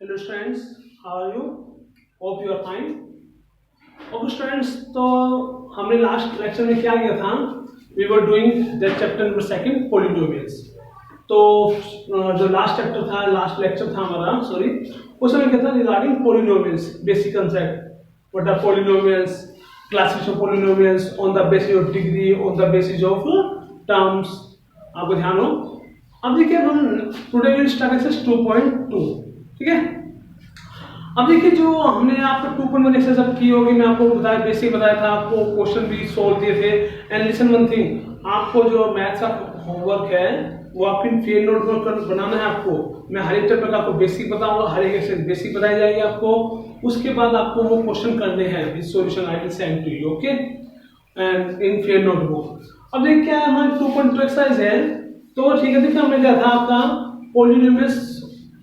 Hello students, how are you? Hope you are fine. Okay students, तो हमने last lecture में क्या किया था? We were doing that chapter number 2 polynomials. तो जो लास्ट चैप्टर था, लास्ट लेक्चर था हमारा, सॉरी, उसमें क्या था regarding polynomials, basic concept. What are polynomials? Classification of polynomials on the basis of degree, on the basis of terms. आपको ध्यान हो. अब देखिए हम टुडे विल स्टार्ट एक्सरसाइज 2.2. ठीक है. अब देखिए जो हमने आपका 2.1 एक्सरसाइज अब की होगी, मैं आपको बताया, बेसिक बताया था, आपको क्वेश्चन भी सोल्व दिए थे. एंड लिसन वन थिंग, आपको जो मैथ्स का होमवर्क है वो आपकी फेल नोट बनाना है. आपको मैं हर एक चैप्टर का आपको बेसिक बताऊंगा, हर एक एक्सरसाइज बेसिक बताई जाएगी आपको. उसके बाद आपको वो क्वेश्चन करने हैं with solution. I will send to you, okay, and in fair notebook. अब देखिए क्या है, हमारी 2.2 एक्सरसाइज है. तो ठीक है, देखिए हमने क्या था आपका पॉलिनोमियल्स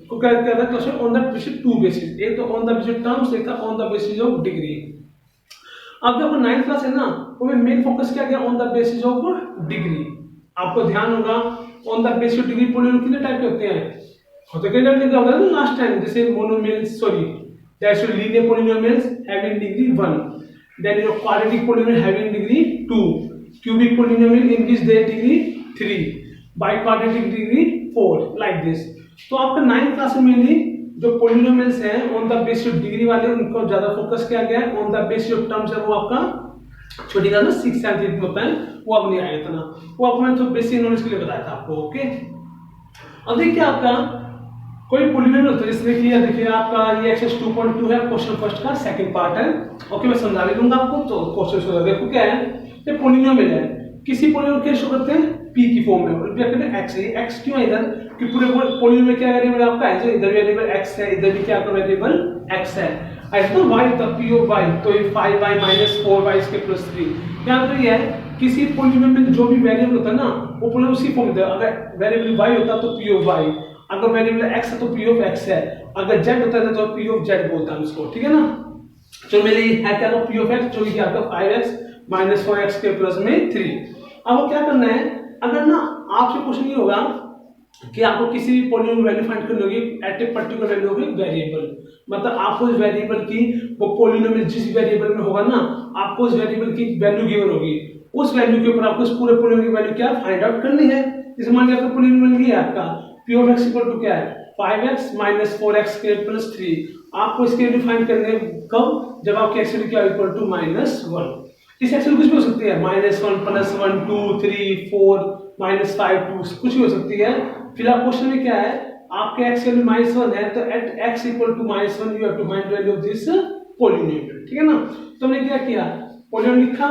को क्या था question on the basis to basis. एक तो ऑन द बेसिस टर्म्स, एक था on the basis of degree. अब जब 9th क्लास है ना, तो मैं मेन फोकस क्या किया on the basis of degree. आपको ध्यान होगा on the basis of degree polynomial कितने टाइप के होते हैं. होते कई टाइप के होते हैं ना लास्ट टाइम, जैसे monomials, sorry that's linear polynomials having degree 1, then your quadratic polynomial having degree 2, cubic polynomial in which there degree 3, biquadratic degree 4, like this. तो आपका 9th क्लास में मेनली जो पॉलिनोमियल्स हैं on the basis of degree वाले, उनको ज्यादा focus किया गया है. On the basis of terms है वो आपका छोटी क्लास में 6 7 8 में होता है, वो अब नहीं आया इतना. वो आपको मैंने तो बेसिक नॉलेज के लिए बताया था आपको, ओके. अब देखिए आपका कोई पॉलिनोमियल होता है, जैसे देखिए आपका ये एक्सरसाइज 2.2 है, क्वेश्चन फर्स्ट का सेकंड पार्ट है, ओके. मैं समझा भी दूंगा आपको. तो क्वेश्चन देखो क्या है, ये पॉलिनोमियल है. किसी पॉलिनोमियल के शो करते हैं p की फॉर्म में, और क्या कहते हैं x है. x क्यों है इधर कि पूरे पॉलिनोमियल में क्या वेरिएबल आपका है, जो इधर वेरिएबल x है, इधर भी क्या आपका वेरिएबल x है. ऐसा y the p of y, तो ये 5y - 4y इसके +3. यहां पर ये है किसी पॉलिनोमियल में जो भी वेरिएबल होता है ना, वो पॉलिनोमियल उसी फॉर्म में. अगर वेरिएबल y होता तो p ऑफ y, अगर वेरिएबल x है तो p ऑफ x है, अगर z होता है तो p ऑफ z बोलता है इसको. ठीक है ना. तो मेरे है क्या p ऑफ x, जो कि आपका 5x - 4x के +3. अब क्या करना है, अगर ना आपसे क्वेश्चन ये होगा कि आपको किसी भी पॉलिनोमियल वैल्यू फाइंड करनी होगी at a particular value of variable. मतलब आपको इस वेरिएबल की, वो पॉलिनोमियल जिस वेरिएबल में होगा ना, आपको उस वेरिएबल की वैल्यू गिवन होगी. उस वैल्यू के ऊपर आपको इस पूरे पॉलिनोमियल की वैल्यू क्या फाइंड आउट करनी है. जैसे मान लिया आपका पॉलिनोमियल ये है आपका p of x equal to क्या है 5x - 4x के +3. आपको इसकी वैल्यू फाइंड करनी है कब, जब आपकी x की वैल्यू इक्वल टू -1. इस एक्शन कुछ भी हो सकती है, -1 +1 2 3 4 -5 2, कुछ भी हो सकती है. फिर आप क्वेश्चन में क्या है, आपके x वैल्यू -1 है, तो at x equal to -1 you have to find value of this polynomial. ठीक है ना. तो हमने क्या किया, पॉलिनोमियल लिखा,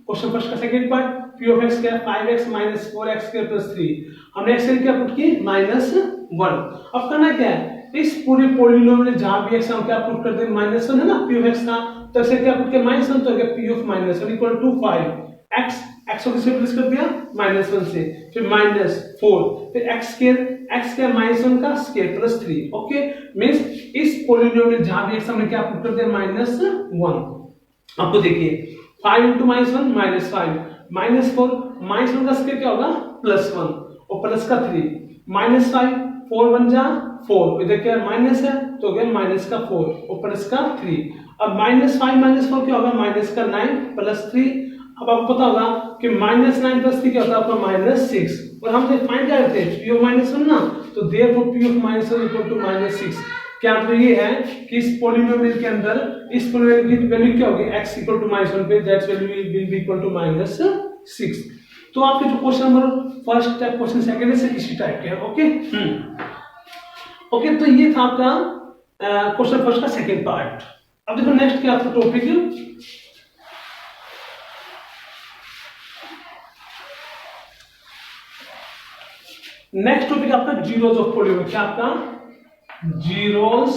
क्वेश्चन फर्स्ट का second part, p of x क्या है 5x - 4x के +3. हमने x क्या पुट की -1. अब करना क्या है, इस पूरे पॉलिनोमियल जहां भी x हम क्या पुट कर दें -1 है ना p ऑफ x का, तो ऐसे क्या पुट के -1, तो क्या p of -1 equal to 5x, x को किससे प्लस कर दिया -1 से, फिर -4, फिर x के -1 का स्क्वायर +3. ओके, मींस इस पॉलिनोमियल जहां भी x हमने क्या पुट कर दिया -1. आपको देखिए 5 * -1 -5, -4 -1 का स्क्वायर क्या होगा +1 और प्लस का 3, -5 4 1 जा 4, इधर क्या माइनस है तो क्या माइनस का 4 और प्लस का 3. अब -5 - 4 क्या होगा माइनस का 9 +3. अब आपको पता होगा कि -9 + 3 क्या होता है आपका -6. और हम जब फाइंड करते हैं p ऑफ -1 ना, तो therefore p of -1 equal to -6. क्या तो ये है कि इस पॉलिनोमियल के अंदर इस पॉलिनोमियल की वैल्यू क्या होगी x इक्वल टू -1 पे, that's value will be equal to -6. तो आपके जो question number first type, question second से इसी टाइप के हैं. ओके ओके, तो ये था आपका क्वेश्चन फर्स्ट का सेकंड पार्ट. अब देखो नेक्स्ट क्या आपका टॉपिक, नेक्स्ट टॉपिक आपका जीरोस ऑफ पॉलिनोमियल. क्या आपका जीरोस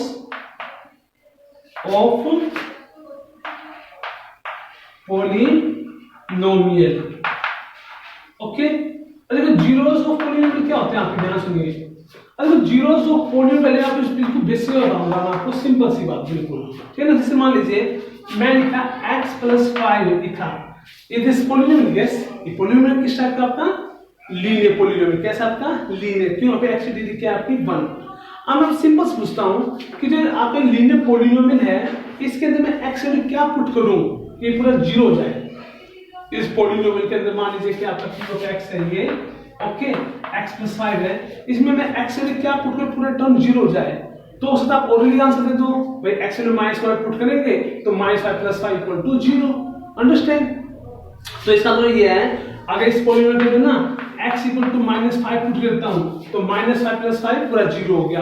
ऑफ पॉलिनोमियल. ओके, देखो जीरोस ऑफ पॉलिनोमियल क्या होते हैं, आपके ध्यान सुनिए. देखो जीरोस ऑफ पॉलिनोमियल पहले आप इसको बेसिक बताऊंगा मैं आपको, सिंपल सी बात बिल्कुल. ठीक है ना. जैसे मान लीजिए मैं लिखा x + 5 लिखा, इट इज पॉलिनोमियल. यस, ये पॉलिनोमियल किस टाइप का आपका लीनियर पॉलिनोमियल. कैसा आपका लीनियर. क्यों, यहाँ पे x की डिग्री क्या आपकी 1. अब मैं सिंपल पूछता हूँ कि जो आपका लीनियर पॉलिनोमियल है इसके अंदर मैं एक्स वैल्यू क्या पुट करूँ कि पूरा जीरो हो जाए। इस पॉलिनोमियल के अंदर मान लीजिए कि आपका p ऑफ x है ये, ओके, x + 5 है, इसमें मैं x वैल्यू क्या पुट कर पूरा टर्म जीरो हो जाए। तो उससे आप ऑलरेडी आंसर दे दो भाई, x वैल्यू -5 पुट करेंगे तो -5 + 5 = 0। अंडरस्टैंड? तो इसका मतलब ये है अगर इस पॉलिनोमियल के अंदर ना x = -5 पुट करता हूं तो -5 + 5 पूरा 0 हो गया।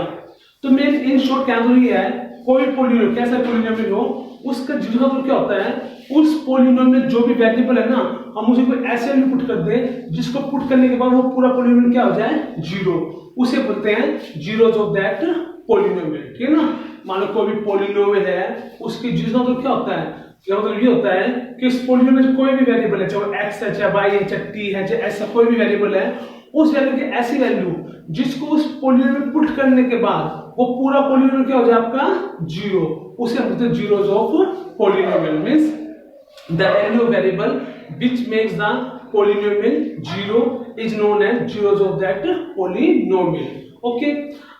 तो मेन इन शॉर्ट क्या आंसर ये है, कोई पॉलिनोमियल कैसा पॉलिनोमियल हो उसका जीरो का मतलब क्या होता है, उस पॉलिनोमियल में जो भी वेरिएबल है ना हम उसे कोई ऐसे वैल्यू पुट कर दें जिसको पुट करने के बाद वो पूरा पॉलिनोमियल क्या हो जाए, जीरो। उसे बोलते हैं जीरोस ऑफ दैट पॉलिनोमियल। ठीक है ना? मान लो कोई भी पॉलिनोमियल है उसके जीरो का मतलब क्या होता है, क्या मतलब ये होता है कि इस पॉलिनोमियल में कोई भी वेरिएबल है, चाहे x है, चाहे y है, चाहे t है, चाहे ऐसा कोई भी वेरिएबल है, उस वैल्यू की ऐसी वैल्यू जिसको उस पॉलिनोमियल में पुट करने के बाद वो पूरा पॉलिनोमियल क्या हो जाए आपका जीरो, उसे हम बोलते हैं zeros of polynomial. Means the value variable which makes the polynomial zero is known as zeros of that polynomial. Okay,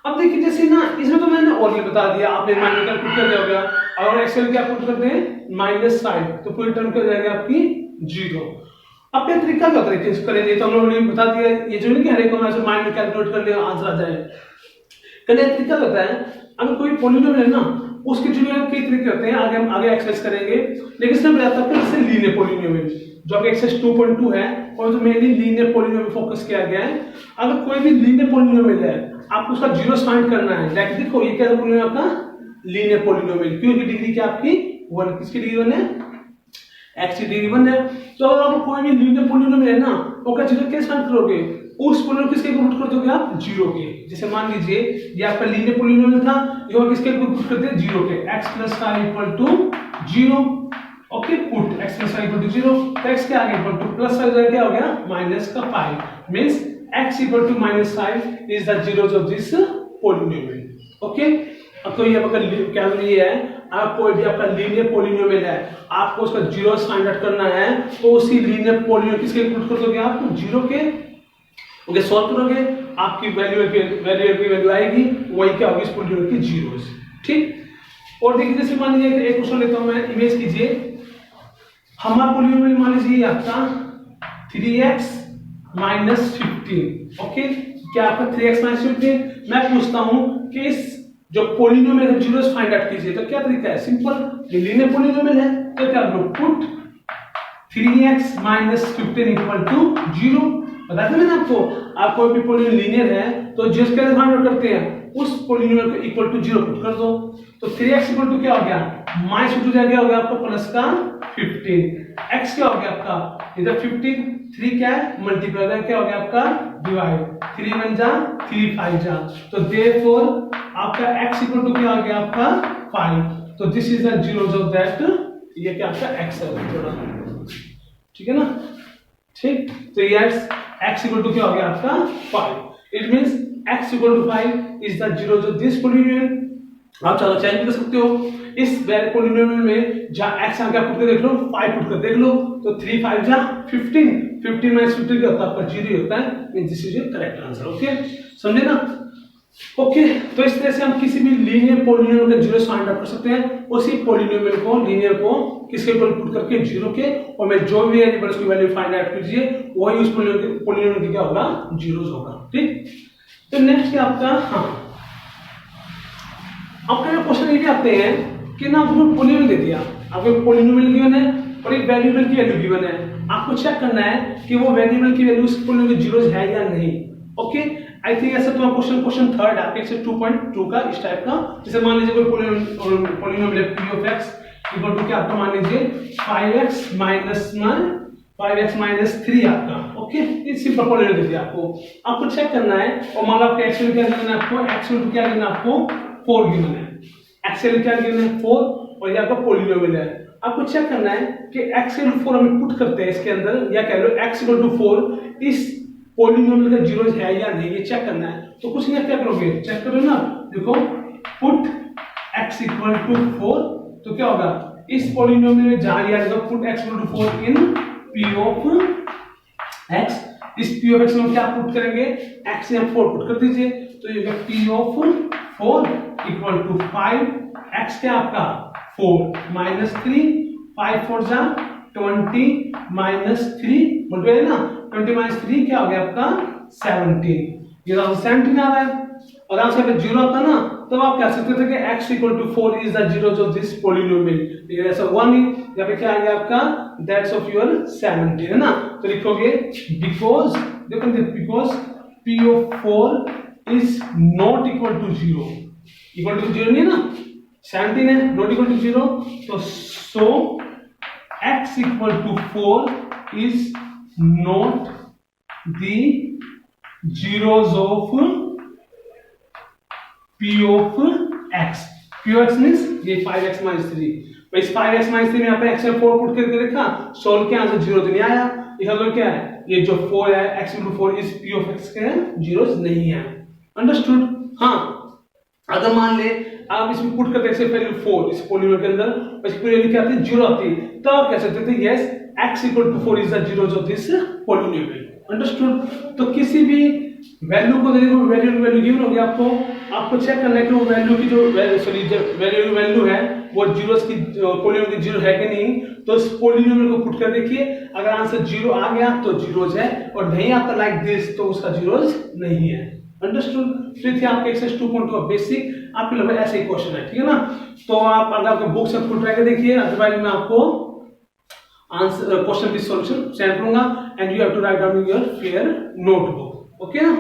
अब देखिए जैसे ना इसमें तो मैंने ऑलरेडी बता दिया, आपने माइनस का पुट कर दिया होगा, और एक्सेल क्या पुट करते हैं -5 तो पूरी टर्म क्या हो जाएगा आपकी जीरो। अब क्या तरीका क्या होता है इसको करेंगे, तो हम लोगों ने बता दिया ये जो नहीं कि हर एक को ऐसे माइंड में कैलकुलेट कर लिया आंसर आ जाए। करने का तरीका होता है अगर कोई पॉलिनोमियल है ना उसके जो है कई तरीके होते हैं, आगे एक्सरसाइज करेंगे, लेकिन इसमें बताता हूं जैसे लीनियर पॉलिनोमियल जो कि एक्सरसाइज 2.2 है और जो मेनली लीनियर पॉलिनोमियल फोकस किया गया है। अगर कोई भी लीनियर पॉलिनोमियल है आपको उसका जीरोस फाइंड करना है। लाइक देखो ये क्या पॉलिनोमियल आपका लीनियर पॉलिनोमियल, क्योंकि डिग्री क्या आपकी 1, किसकी डिग्री 1 है, x की डिग्री 1 है। तो अगर आपको कोई भी लीनियर पॉलिनोमियल है ना उसका जीरो कैसे फाइंड करोगे, उस पॉलिनोमियल किसके इक्वल कर दोगे आप, जीरो के। जैसे मान लीजिए ये आपका लीनियर पॉलिनोमियल था, ये किसके इक्वल कर दे, जीरो के, x + 5 = 0। ओके, पुट x + 5 = 0, तो x के आगे इक्वल टू +5 क्या हो गया -5, means x = -5 is the zeros of this polynomial. Okay, अब तो ये अगर क्या ये है आप कोई भी आपका लीनियर पॉलिनोमियल है आपको उसका जीरोस फाइंड आउट करना है, तो उसी लीनियर पॉलिनोमियल किसके इक्वल कर दोगे आप, जीरो के। ओके, सॉल्व करोगे आपकी वैल्यू आएगी, वही क्या होगी इस पॉलिनोमियल की जीरोस। ठीक, और देखिए जैसे मान लीजिए एक क्वेश्चन लेता हूं मैं, इमेज कीजिए हमारा पॉलिनोमियल मान लीजिए आपका 3x - 15। ओके, क्या आपका 3x - 15, मैं पूछता हूं कि इस जो पॉलिनोमियल है जीरोस फाइंड आउट कीजिए, तो क्या तरीका है, सिंपल, ये लीनियर पॉलिनोमियल है तो क्या करो, पुट 3x - 15 = 0। बता दें मैंने आपको, आप कोई भी पॉलिनोमियल लीनियर है तो जिसके अंदर फाइंड आउट करते हैं उस पॉलिनोमियल को इक्वल टू 0 पुट कर दो। तो 3x = क्या हो गया, -15 क्या हो गया आपका प्लस का 15, x क्या हो गया आपका इधर 15, 3 क्या है मल्टीप्लाई, क्या हो गया आपका डिवाइड, 3 1 जा 3 5 जा, तो देयरफॉर आपका x = क्या हो गया आपका 5। तो this is the zeros of that, ये क्या आपका x है थोड़ा, ठीक है ना। ठीक, तो यस x = क्या हो गया आपका 5, it means x = 5 is the zeros of this polynomial. आप चलो चेंज भी कर सकते हो इस पॉलिनोमियल में, जहां x आगे पुट कर देख लो, 5 पुट कर देख लो, तो 3 5 जा 15, 15 - 15 क्या होता है आपका 0 होता है, means this is your correct answer. Okay, समझे ना। ओके, तो इस तरह से हम किसी भी लीनियर पॉलिनोमियल का जीरो फाइंड आउट कर सकते हैं, उसी पॉलिनोमियल को लीनियर को किसके ऊपर पुट करके 0 के, और मैं जो भी वेरिएबल्स की वैल्यू फाइंड आउट कीजिए वही उस पॉलिनोमियल की क्या होगा, जीरोस होगा। ठीक, तो नेक्स्ट आपका आपका क्वेश्चन ये भी आते हैं कि ना आपको पॉलिनोमियल दे दिया, आपको पॉलिनोमियल गिवन है और एक वेरिएबल की वैल्यू गिवन है, आपको चेक करना है कि वो वेरिएबल की वैल्यू उस पॉलिनोमियल के जीरोस है या नहीं। ओके, आई थिंक ऐसा तो क्वेश्चन थर्ड आपके 2.2 का इस टाइप का, जैसे मान लीजिए कोई पॉलिनोमियल है p of x equal to क्या आपका मान लीजिए 5x - 3 आपका। ओके, ये सिंपल पॉलिनोमियल दे दिया आपको चेक करना है, और मान लो आपको x वैल्यू क्या गिवन है, आपको x वैल्यू क्या गिवन है, आपको 4 गिवन है, x वैल्यू क्या गिवन है 4, और ये आपका पॉलिनोमियल है। आपको चेक करना है कि x वैल्यू 4 हम पुट करते हैं इसके अंदर, या कह लो x = 4 इस पॉलिनोमियल का जीरोस है या नहीं, ये चेक करना है। तो कुछ नहीं, क्या करोगे, चेक करो ना, देखो पुट x = 4, तो क्या होगा इस पॉलिनोमियल में जहां लिया जाएगा put x = 4 in p of x, इस p of x में क्या पुट करेंगे, x यहां 4 पुट कर दीजिए, तो ये p of 4 equal to 5, x क्या आपका 4 माइनस 3, 5 4 जा 20 माइनस 3 बोल ना, 20 माइनस 3 क्या हो गया आपका 17, ये 17 आ रहा है। और यहाँ से जीरो आता ना तब आप कह सकते थे कि x equal to 4 is the zero of this polynomial, लेकिन ऐसा हुआ नहीं, यहाँ पे क्या आ गया आपका दैट्स ऑफ योर 17 है ना। तो लिखोगे बिकॉज, देखो because p of 4 is not equal to 0, equal to 0 नहीं है ना, 17 है, नॉट इक्वल टू 0, तो so x equal to 4 is not the zeros of p of x, p of x means ये 5x minus 3, तो इस 5x minus 3 में यहाँ पे x में 4 पुट करके देखा, सोल्व किया आंसर 0 तो नहीं आया, इसका मतलब क्या है, ये जो 4 है x into 4 इस p of x के जीरोस नहीं है, अंडरस्टूड। हाँ, अगर मान ले आप इसमें पुट करते हैं वैल्यू 4 इस पॉलिनोमियल के अंदर, इसकी वैल्यू क्या आती है 0 आती है, तो आप कह सकते थे yes x equal to 4 is the zeros of this polynomial, understood. तो किसी भी वैल्यू को देखो, वैल्यू गिवन हो गया आपको चेक करना है कि वो वैल्यू की जो वैल्यू है वो जीरोस की पॉलिनोमियल की जीरो है कि नहीं, तो इस पॉलिनोमियल को पुट कर देखिए, अगर आंसर 0 आ गया तो जीरोस है, और नहीं आता लाइक दिस तो उसका जीरोस नहीं है, अंडरस्टूड। तो ये थी आपके एक्सरसाइज 2.2 बेसिक, आपके लगभग ऐसे ही क्वेश्चन है, ठीक है ना। तो आप अगर आपके बुक से फुल ट्राई कर देखिए, अदरवाइज मैं आपको आंसर क्वेश्चन की सॉल्यूशन सेंड करूंगा and you have to write down your fair notebook, okay ना,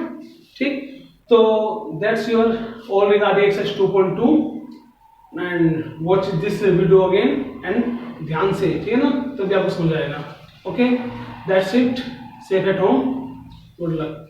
ठीक। तो that's your all regarding exercise 2.2 and watch this video again and ध्यान से, ठीक है ना, तभी आपको समझ आएगा, okay. That's it, safe at home, good luck.